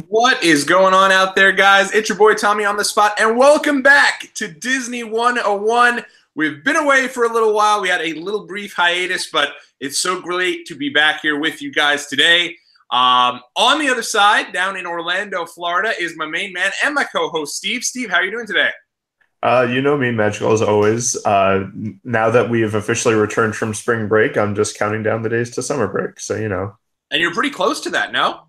What is going on out there, guys? It's your boy Tommy on the spot, and welcome back to Disney 101. We've been away for a little while. We had a little brief hiatus, but it's so great to be back here with you guys today. On the other side, down in Orlando, Florida, is my main man and my co-host, Steve. Steve, how are you doing today? You know me, magical as always. Now that we have officially returned from spring break, I'm just counting down the days to summer break. So, you know. And you're pretty close to that, no?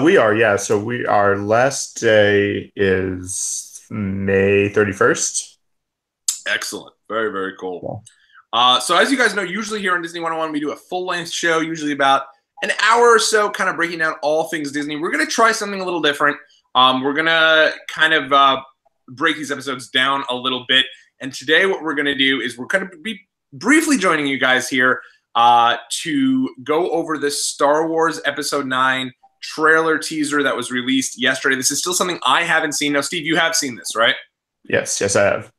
We are, yeah. So our last day is May 31st. Excellent. Very, very cool. So as you guys know, usually here on Disney 101, we do a full-length show, usually about an hour or so, kind of breaking down all things Disney. We're going to try something a little different. We're going to kind of break these episodes down a little bit. And today what we're going to do is we're going to be briefly joining you guys here to go over the Star Wars Episode 9 trailer teaser that was released yesterday. This is still something I haven't seen. Now, Steve, you have seen this, right? Yes, I have.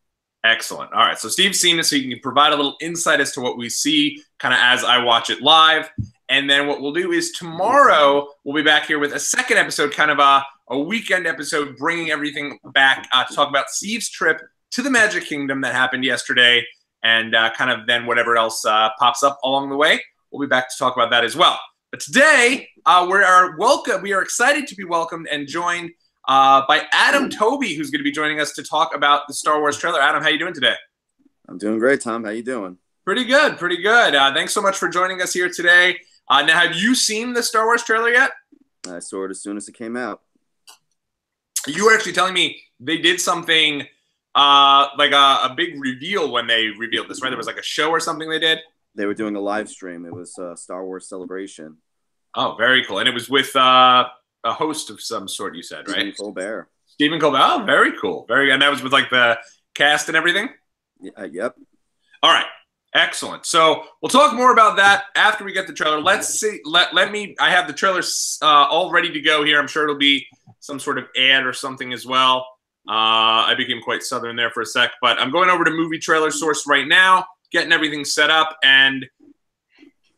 Excellent. All right, so Steve's seen this, so you can provide a little insight as to what we see kind of as I watch it live. And then what we'll do is tomorrow we'll be back here with a second episode, kind of a weekend episode, bringing everything back to talk about Steve's trip to the Magic Kingdom that happened yesterday, and kind of then whatever else pops up along the way. We'll be back to talk about that as well. But today we are excited to be welcomed and joined by Adam Tobey, who's going to be joining us to talk about the Star Wars trailer. Adam, how you doing today? I'm doing great, Tom. How you doing? Pretty good, pretty good. Thanks so much for joining us here today. Now, have you seen the Star Wars trailer yet? I saw it as soon as it came out. You were actually telling me they did something like a big reveal when they revealed this, right? There was like a show or something they did? They were doing a live stream. It was a Star Wars Celebration. Oh, very cool. And it was with a host of some sort, you said, right? Stephen Colbert. Stephen Colbert. Oh, very cool. And that was with like the cast and everything? Yep. All right. Excellent. So we'll talk more about that after we get the trailer. Let's see. I have the trailer all ready to go here. I'm sure it'll be some sort of ad or something as well. I became quite southern there for a sec, but I'm going over to Movie Trailer Source right now, getting everything set up. And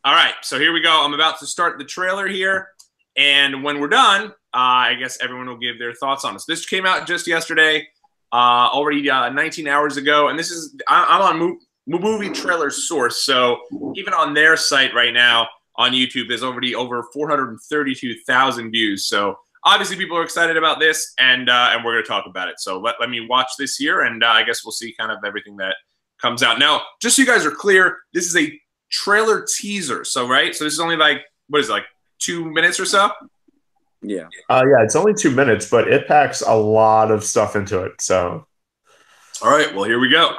all right, so here we go. I'm about to start the trailer here. And when we're done, I guess everyone will give their thoughts on this. This came out just yesterday, already 19 hours ago. And I'm on Movie Trailer Source. So even on their site right now on YouTube, there's already over 432,000 views. So obviously people are excited about this, and we're going to talk about it. So let me watch this here, and I guess we'll see kind of everything that comes out. Now, just so you guys are clear, this is a trailer teaser. So, right? So this is only like, what is it, like 2 minutes or so? Yeah. Yeah, it's only 2 minutes, but it packs a lot of stuff into it. So, all right, well, here we go.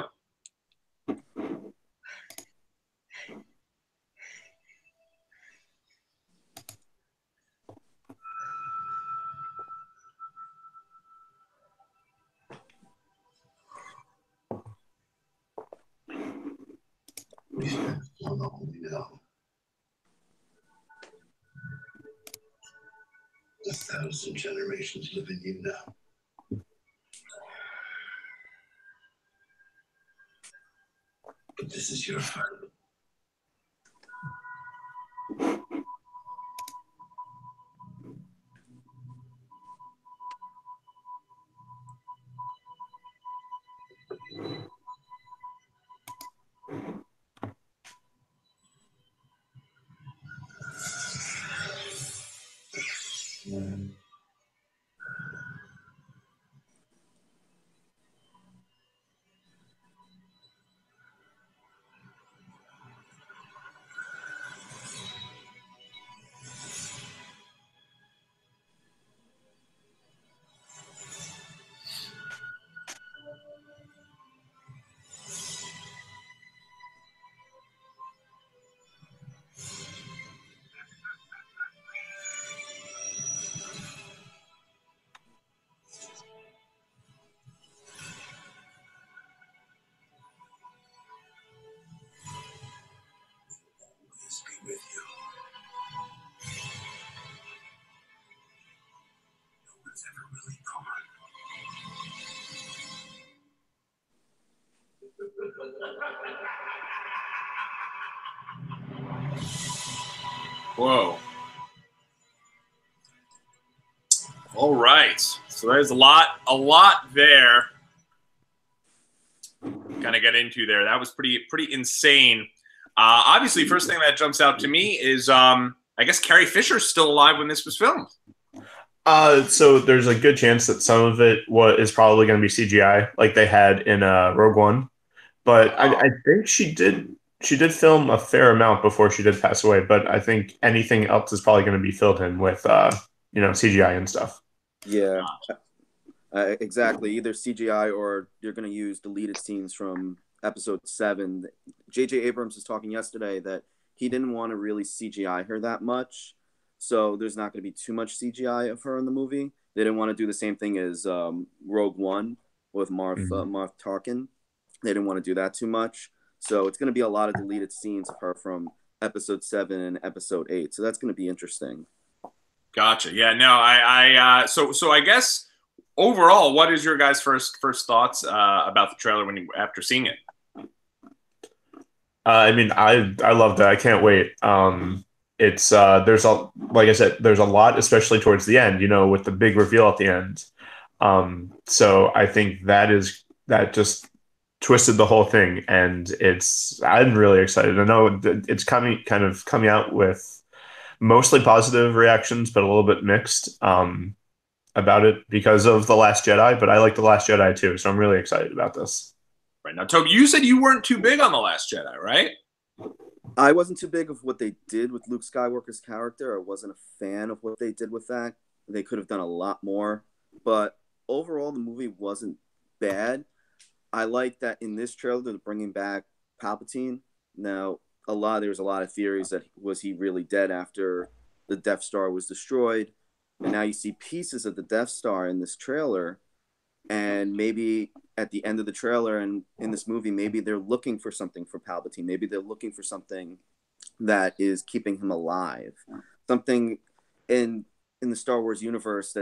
We don't know what we know. 1,000 generations live in you now. But this is your final. Be with you. No one's ever really gone. Whoa. All right. So there's a lot there. Kind of get into there. That was pretty insane. Obviously, first thing that jumps out to me is I guess Carrie Fisher's still alive when this was filmed. So there's a good chance that some of it is probably going to be CGI, like they had in Rogue One. But I think she did film a fair amount before she did pass away. But I think anything else is probably going to be filled in with CGI and stuff. Yeah, exactly. Either CGI or you're going to use deleted scenes from Episode 7. J.J. Abrams was talking yesterday that he didn't want to really CGI her that much. So there's not going to be too much CGI of her in the movie. They didn't want to do the same thing as Rogue One with Marth Tarkin. They didn't want to do that too much. So it's going to be a lot of deleted scenes of her from Episode 7 and Episode 8. So that's going to be interesting. Gotcha. Yeah, no, so I guess overall, what is your guys' first thoughts about the trailer after seeing it? I mean, I love that. I can't wait. It's like I said, there's a lot, especially towards the end, with the big reveal at the end. So I think that just twisted the whole thing, and I'm really excited. I know it's coming out with mostly positive reactions, but a little bit mixed about it because of The Last Jedi. But I like The Last Jedi too, so I'm really excited about this. Right now, Tobey, you said you weren't too big on The Last Jedi, right? I wasn't too big of what they did with Luke Skywalker's character. I wasn't a fan of what they did with that. They could have done a lot more. But overall, the movie wasn't bad. I like that in this trailer, they're bringing back Palpatine. Now, there's a lot of theories that was he really dead after the Death Star was destroyed. And now you see pieces of the Death Star in this trailer. And maybe at the end of the trailer and in this movie, maybe they're looking for something for Palpatine. Maybe they're looking for something that is keeping him alive. Something in the Star Wars universe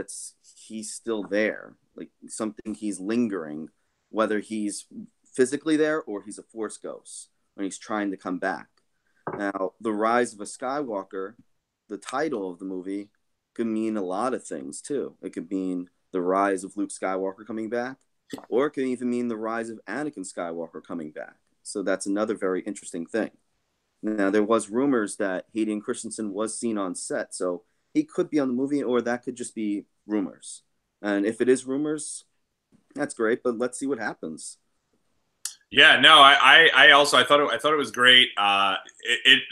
he's still there. Like something he's lingering, whether he's physically there or he's a Force ghost when he's trying to come back. Now, The Rise of a Skywalker, the title of the movie, could mean a lot of things too. It could mean the rise of Luke Skywalker coming back, or it could even mean the rise of Anakin Skywalker coming back. So that's another very interesting thing. Now, there was rumors that Hayden Christensen was seen on set, so he could be on the movie, or that could just be rumors. And if it is rumors, that's great, but let's see what happens. Yeah, no, I thought it was great.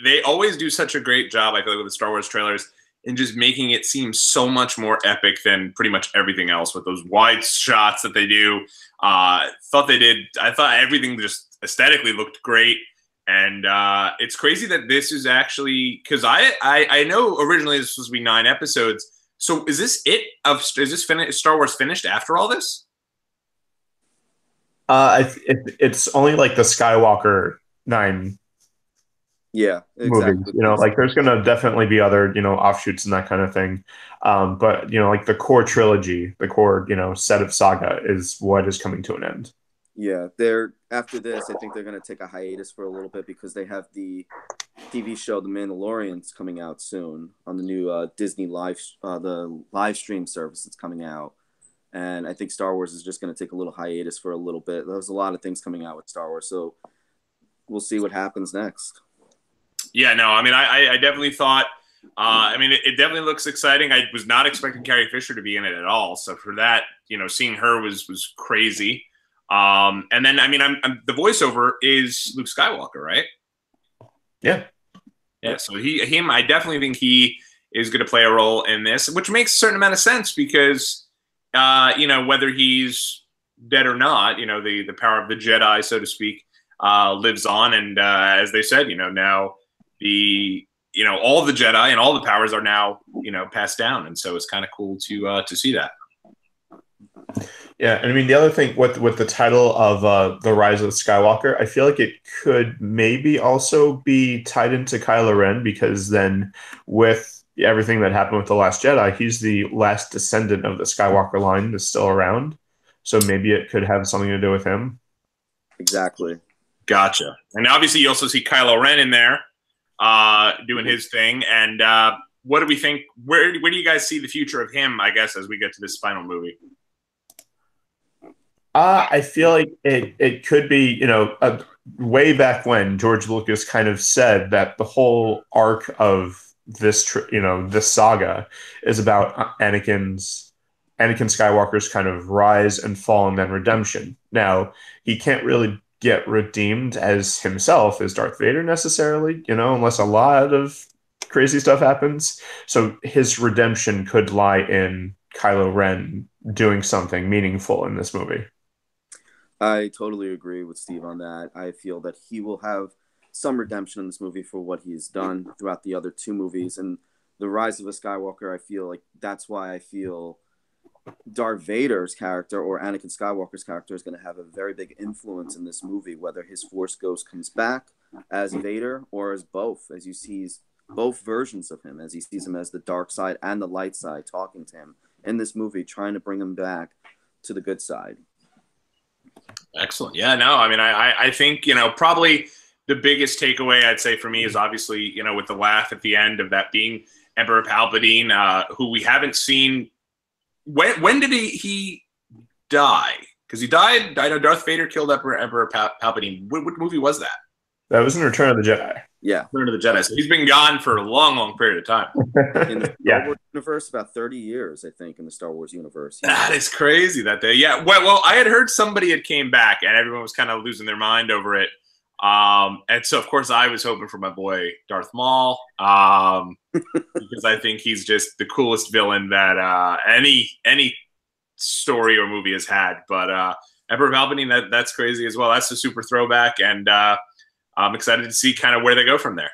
They always do such a great job, I feel like, with the Star Wars trailers, and just making it seem so much more epic than pretty much everything else with those wide shots that they do. I thought everything just aesthetically looked great. And it's crazy that this is actually, because I know originally this was supposed to be 9 episodes. So is this Star Wars finished after all this? It's only like the Skywalker 9. Yeah, exactly. Movies. Like there's going to definitely be other, offshoots and that kind of thing. But, like the core trilogy, the core, set of saga is what is coming to an end. Yeah, after this, I think they're going to take a hiatus for a little bit because they have the TV show The Mandalorian's coming out soon on the new Disney live stream service that's coming out. And I think Star Wars is just going to take a little hiatus for a little bit. There's a lot of things coming out with Star Wars, so we'll see what happens next. Yeah, no, I mean, I definitely thought, it definitely looks exciting. I was not expecting Carrie Fisher to be in it at all. So for that, seeing her was crazy. And then, the voiceover is Luke Skywalker, right? Yeah. Yeah. So I definitely think he is going to play a role in this, which makes a certain amount of sense because, whether he's dead or not, the power of the Jedi, so to speak, lives on. And as they said, now all the Jedi and all the powers are now, passed down. And so it's kind of cool to see that. Yeah, and the other thing with the title of The Rise of Skywalker, I feel like it could maybe also be tied into Kylo Ren because then with everything that happened with The Last Jedi, he's the last descendant of the Skywalker line that's still around. So maybe it could have something to do with him. Exactly. Gotcha. And obviously you also see Kylo Ren in there doing his thing. And what do we think? Where do you guys see the future of him, I guess, as we get to this final movie? I feel like it could be, way back when George Lucas kind of said that the whole arc of this saga is about Anakin Skywalker's kind of rise and fall and then redemption. Now, he can't really get redeemed as himself as Darth Vader necessarily, unless a lot of crazy stuff happens. So his redemption could lie in Kylo Ren doing something meaningful in this movie. I totally agree with Steve on that. I feel that he will have some redemption in this movie for what he's done throughout the other two movies. And The Rise of a Skywalker, I feel like that's why I feel Darth Vader's character or Anakin Skywalker's character is going to have a very big influence in this movie, whether his Force Ghost comes back as Vader or as both, as you see both versions of him, as he sees him as the dark side and the light side talking to him in this movie, trying to bring him back to the good side. Excellent. Yeah, no, I mean, I think, probably the biggest takeaway I'd say for me is obviously, with the laugh at the end of that being Emperor Palpatine, who we haven't seen. When did he die? Because he died. I know Darth Vader killed Emperor Palpatine. What movie was that? That was in Return of the Jedi. Yeah. Return of the Jedi. So he's been gone for a long, long period of time. In the Star Wars universe, about 30 years, I think, in the Star Wars universe. That is crazy that day. Yeah. Well, I had heard somebody had came back and everyone was kind of losing their mind over it. And so, of course, I was hoping for my boy Darth Maul, because I think he's just the coolest villain that any story or movie has had. But Emperor Palpatine, that's crazy as well. That's a super throwback, and I'm excited to see kind of where they go from there.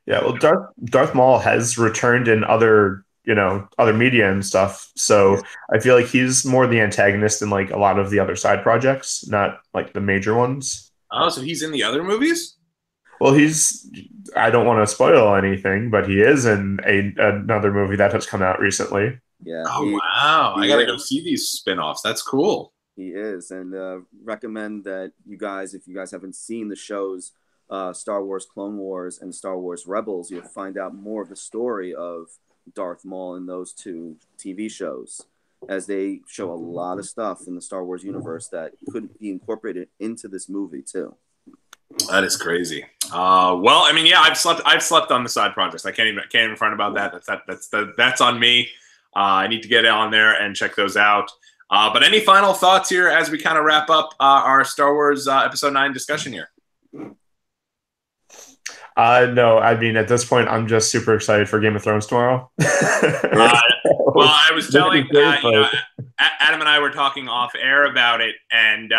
Yeah, well, Darth Maul has returned in other media and stuff. So I feel like he's more the antagonist in like a lot of the other side projects, not like the major ones. Oh, so he's in the other movies? Well, I don't want to spoil anything, but he is in another movie that has come out recently. Yeah. Oh, wow. I got to go see these spin-offs. That's cool. He is. And recommend that you guys, if you guys haven't seen the shows, Star Wars Clone Wars and Star Wars Rebels, you'll find out more of the story of Darth Maul in those two TV shows, as they show a lot of stuff in the Star Wars universe that could be incorporated into this movie too. That is crazy. Well, I mean, yeah, I've slept on the side projects. I can't even front about that. That's on me. I need to get on there and check those out. But any final thoughts here as we kind of wrap up our Star Wars Episode 9 discussion here? No, I mean, at this point, I'm just super excited for Game of Thrones tomorrow. Well, I was telling, Adam and I were talking off air about it, and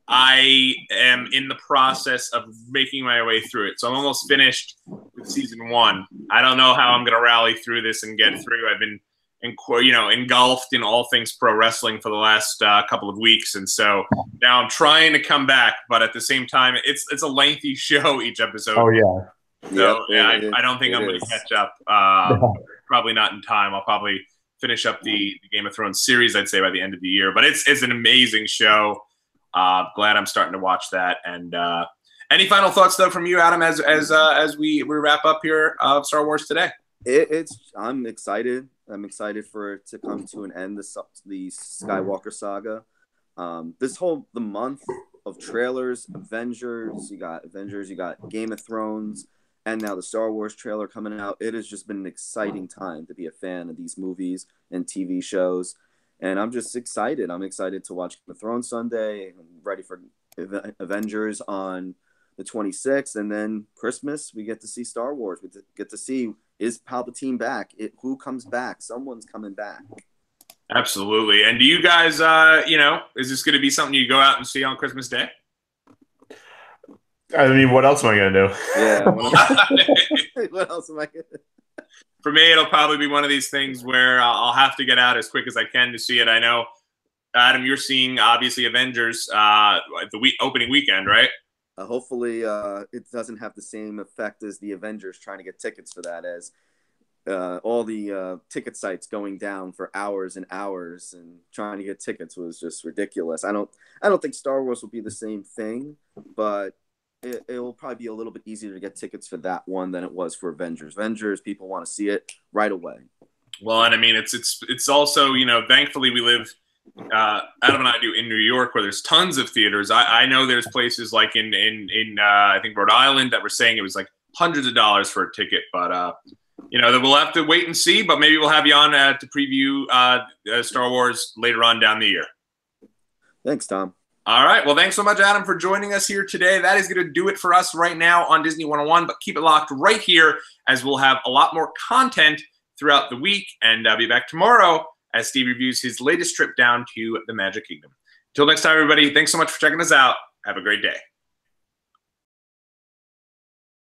I am in the process of making my way through it. So I'm almost finished with season 1. I don't know how I'm going to rally through this and get through. I've been engulfed in all things pro wrestling for the last couple of weeks, and so now I'm trying to come back, but at the same time, it's a lengthy show each episode. Oh yeah. So I don't think I'm going to catch up. Probably not in time. I'll probably finish up the Game of Thrones series, I'd say, by the end of the year. But it's an amazing show. Glad I'm starting to watch that. And any final thoughts though from you, Adam, as we wrap up here of Star Wars today? I'm excited. I'm excited for it to come to an end, the Skywalker saga. The month of trailers, Avengers, you got Game of Thrones, and now the Star Wars trailer coming out. It has just been an exciting time to be a fan of these movies and TV shows. And I'm just excited. I'm excited to watch Game of Thrones Sunday. I'm ready for Avengers on the 26th. And then Christmas, we get to see Star Wars. We get to see, is Palpatine back? Who comes back? Someone's coming back. Absolutely. And do you guys, is this going to be something you go out and see on Christmas Day? I mean, what else am I going to do? Yeah. What else am I going to do? For me, it'll probably be one of these things where I'll have to get out as quick as I can to see it. I know, Adam, you're seeing, obviously, Avengers the opening weekend, right? Hopefully it doesn't have the same effect as the Avengers trying to get tickets for that, as all the ticket sites going down for hours and hours, and trying to get tickets was just ridiculous. I don't think Star Wars will be the same thing, but it will probably be a little bit easier to get tickets for that one than it was for Avengers. Avengers, people want to see it right away. Well, and I mean, it's also, you know, thankfully we live, Adam and I do, in New York, where there's tons of theaters. I know there's places like in I think Rhode Island that were saying it was like hundreds of dollars for a ticket, but you know, we'll have to wait and see. But maybe we'll have you on to preview Star Wars later on down the year. Thanks, Tom. All right. Well, thanks so much, Adam, for joining us here today. That is going to do it for us right now on Disney 101. But keep it locked right here, as we'll have a lot more content throughout the week. And I'll be back tomorrow as Steve reviews his latest trip down to the Magic Kingdom. Until next time, everybody, thanks so much for checking us out. Have a great day.